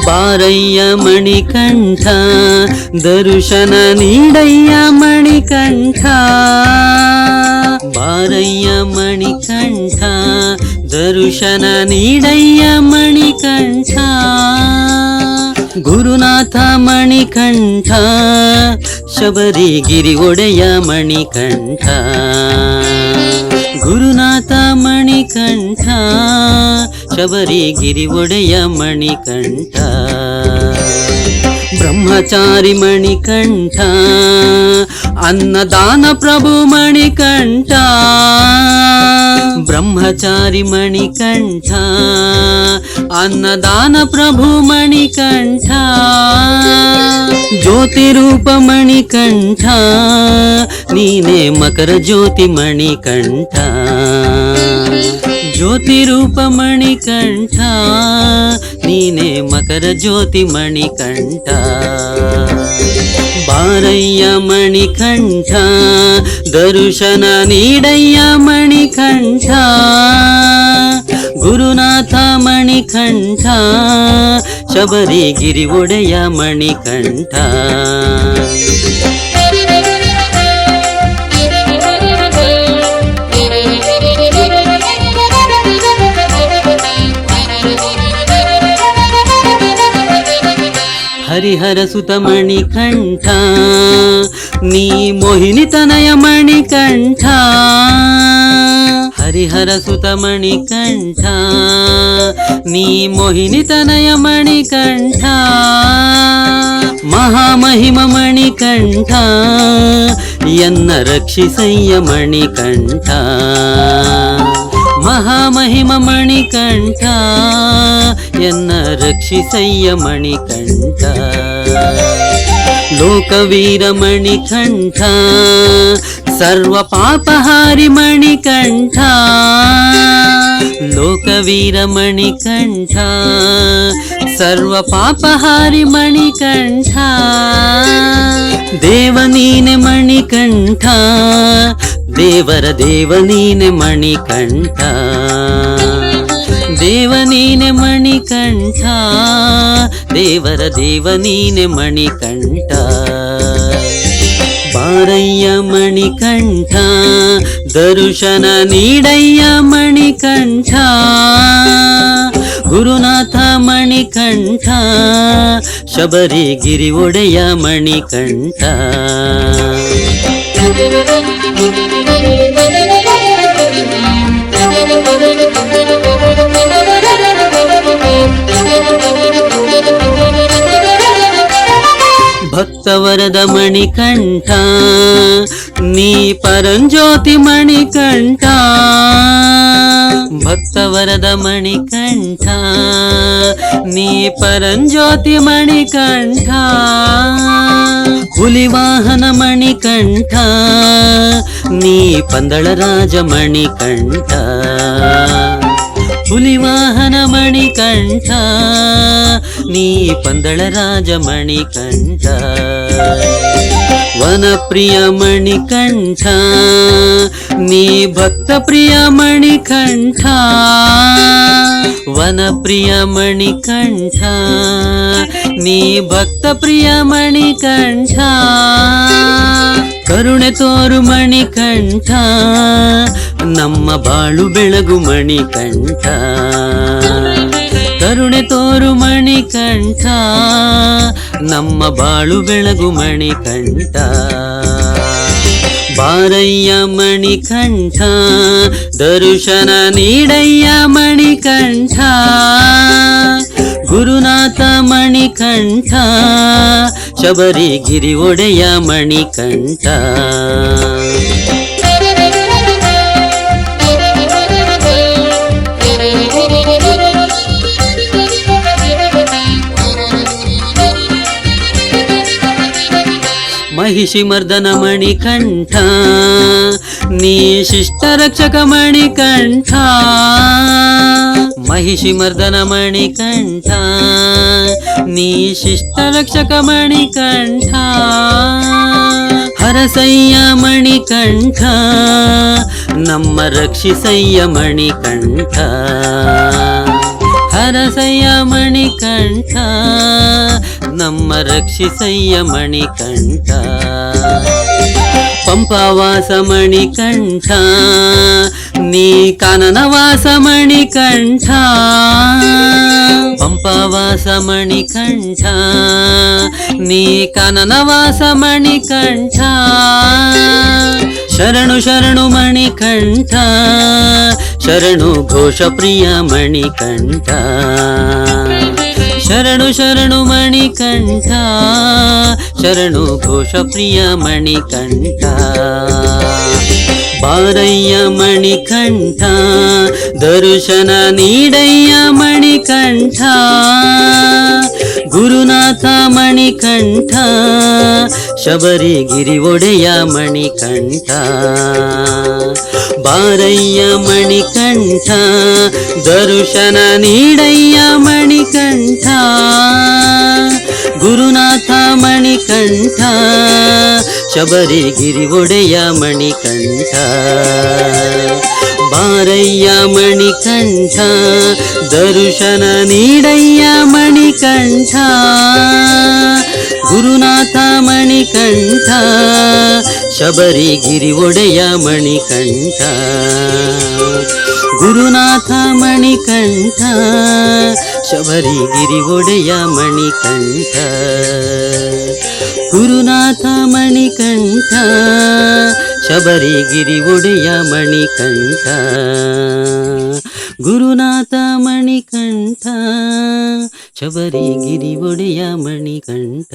ಬಾರಯ್ಯ ಮಣಿಕಂಠ ದರ್ಶನ ನೀಡಯ್ಯ ಮಣಿಕಂಠ. ಬಾರಯ್ಯ ಮಣಿಕಂಠ ದರ್ಶನ ನೀಡಯ್ಯ ಮಣಿಕಂಠ. ಗುರುನಾಥ ಮಣಿಕಂಠ ಶಬರಿಗಿರಿ ಒಡೆಯ ಮಣಿಕಂಠ. ಗುರುನಾಥ ಮಣಿಕಂಠ ಶಬರಿಗಿರಿ ಒಡೆಯ ಮಣಿಕಂಠ. ಬ್ರಹ್ಮಚಾರಿ ಮಣಿಕಂಠ ಅನ್ನದಾನ ಪ್ರಭು ಮಣಿಕಂಠ. ಬ್ರಹ್ಮಚಾರಿ ಮಣಿಕಂಠ ಅನ್ನದಾನ ಪ್ರಭು ಮಣಿಕಂಠ. ಜ್ಯೋತಿ ರೂಪ ಮಣಿಕಂಠ ನೀನೇ ಮಕರ ಜ್ಯೋತಿ ಮಣಿಕಂಠ. ಜ್ಯೋತಿ ರೂಪ ಮಣಿಕಂಠ ನೀನೇ ಮಕರ ಜ್ಯೋತಿ ಮಣಿಕಂಠ. ಬಾರಯ್ಯ ಮಣಿಕಂಠ ದರ್ಶನ ನೀಡಯ್ಯ ಮಣಿಕಂಠ. ಗುರುನಾಥ ಮಣಿಕಂಠ ಶಬರಿಗಿರಿ ಒಡೆಯ ಮಣಿಕಂಠ. ಹರಿಹರ ಸುತ ಮಣಿಕಂಠ ನೀ ಮೋಹಿನಿ ತನಯ ಮಣಿಕಂಠ. ಹರಿಹರ ಸುತ ಮಣಿಕಂಠ ನೀ ಮೋಹಿನಿ ತನಯ ಮಣಿಕಂಠ. ಮಹಾಮಹಿಮ ಮಣಿಕಂಠ ಎನ್ನ ರಕ್ಷಿಸಯ್ಯ ಮಣಿಕಂಠ. ಮಹಾಮಹಿಮ ಮಣಿಕಂಠ ಎನ್ನ ರಕ್ಷಿಸಯ್ಯ ಮಣಿಕಂಠ. ಲೋಕವೀರ ಮಣಿಕಂಠ ಸರ್ವ ಪಾಪಹಾರಿ ಮಣಿಕಂಠ. ಲೋಕವೀರ ಮಣಿಕಂಠ ಸರ್ವ ಪಾಪಹಾರಿ ಮಣಿಕಂಠ. ದೇವ ನೀನೆ ಮಣಿಕಂಠ ದೇವರ ದೇವ ನೀನೆ ಮಣಿಕಂಠ. ದೇವ ನೀನೆ ಮಣಿಕಂಠ ದೇವರ ದೇವ ನೀನೆ ಮಣಿಕಂಠ. ಬಾರಯ್ಯ ಮಣಿಕಂಠ ದರ್ಶನ ನೀಡಯ್ಯ ಮಣಿಕಂಠ. ಗುರುನಾಥ ಮಣಿಕಂಠ ಶಬರಿಗಿರಿ ಒಡೆಯ ಮಣಿಕಂಠ. ಭಕ್ತವರದ ಮಣಿಕಂಠ ನೀ ಪರಂಜ್ಯೋತಿ ಮಣಿಕಂಠ. ಭಕ್ತವರದ ಮಣಿಕಂಠ ನೀ ಪರಂಜ್ಯೋತಿ ಮಣಿಕಂಠ. ಹುಲಿವಾಹನ ಮಣಿಕಂಠ ನೀ ಪಂದಳ ರಾಜ ಮಣಿಕಂಠ. ಹುಲಿವಾಹನ ಮಣಿಕಂಠ ನೀ ಪಂದಳ ರಾಜ ಮಣಿಕಂಠ. ವನಪ್ರಿಯ ಮಣಿಕಂಠ ನೀ ಭಕ್ತ ಪ್ರಿಯ ಮಣಿಕಂಠ. ವನಪ್ರಿಯ ಮಣಿಕಂಠ ನೀ ಭಕ್ತ ಪ್ರಿಯ ಮಣಿಕಂಠ. ಕರುಣೆ ತೋರು ಮಣಿಕಂಠ ನಮ್ಮ ಬಾಳು ಬೆಳಗು ಮಣಿಕಂಠ. ಕರುಣೆ ತೋರು ಮಣಿಕಂಠ ನಮ್ಮ ಬಾಳು ಬೆಳಗು ಮಣಿಕಂಠ. ಬಾರಯ್ಯ ಮಣಿಕಂಠ ದರ್ಶನ ನೀಡಯ್ಯ ಮಣಿಕಂಠ. ಗುರುನಾಥ ಮಣಿಕಂಠ ಶಬರಿಗಿರಿ ಒಡೆಯ ಮಣಿಕಂಠ. ಮಹಿಷಿ ಮರ್ದನ ಮಣಿಕಂಠ ನೀ ಶಿಷ್ಟ ರಕ್ಷಕ ಮಣಿಕಂಠ. महिषी मर्दन मणिकंठ ನೀ ಶಿಷ್ಟ ರಕ್ಷಕ ಮಣಿಕಂಠ ಹರಸಯ್ಯ ಮಣಿಕಂಠ ನಮ್ಮ ರಕ್ಷಿಸಯ್ಯ ಮಣಿಕಂಠ ಹರಸಯ್ಯ ಮಣಿಕಂಠ ನಮ್ಮ ರಕ್ಷಿಸಯ್ಯ ಮಣಿಕಂಠ ಪಂಪವಾಸ ಮಣಿಕಂಠ ನೀ ಕಾನನವಾಸ ಮಣಿಕಂಠ ಪಂಪವಾಸ ಮಣಿಕಂಠ ನೀ ಕಾನನವಾಸ ಮಣಿಕಂಠ ಶರಣು ಶರಣು ಮಣಿಕಂಠ ಶರಣು ಘೋಷ ಪ್ರಿಯ ಮಣಿಕಂಠ ಶರಣು ಶರಣು ಮಣಿಕಂಠ ಶರಣು ಘೋಷ ಪ್ರಿಯ ಮಣಿಕಂಠ ಬಾರಯ್ಯ ಮಣಿಕಂಠ ದರ್ಶನ ನೀಡಯ್ಯ ಮಣಿಕಂಠ ಗುರುನಾಥ ಮಣಿಕಂಠ ಶಬರಿಗಿರಿ ಒಡೆಯ ಮಣಿಕಂಠ ಬಾರಯ್ಯ ಮಣಿಕಂಠ ದರ್ಶನ ನೀಡಯ್ಯ ಮಣಿಕಂಠ ಗುರುನಾಥ ಮಣಿಕಂಠ ಶಬರಿಗಿರಿ ಒಡೆಯ ಮಣಿಕಂಠ ಬಾರಯ್ಯ ಮಣಿಕಂಠ ದರ್ಶನ ನೀಡಯ್ಯ ಮಣಿಕಂಠ ಗುರುನಾಥ ಮಣಿಕಂಠ ಶಬರಿಗಿರಿ ಒಡೆಯ ಮಣಿಕಂಠ ಗುರುನಾಥ ಮಣಿಕಂಠ ಶಬರಿಗಿರಿ ಒಡೆಯ ಮಣಿಕಂಠ ಗುರುನಾಥ ಮಣಿಕಂಠ ಶಬರಿಗಿರಿ ಒಡೆಯ ಮಣಿಕಂಠ ಗುರುನಾಥ ಮಣಿಕಂಠ ಶಬರಿಗಿರಿ ಒಡೆಯ ಮಣಿಕಂಠ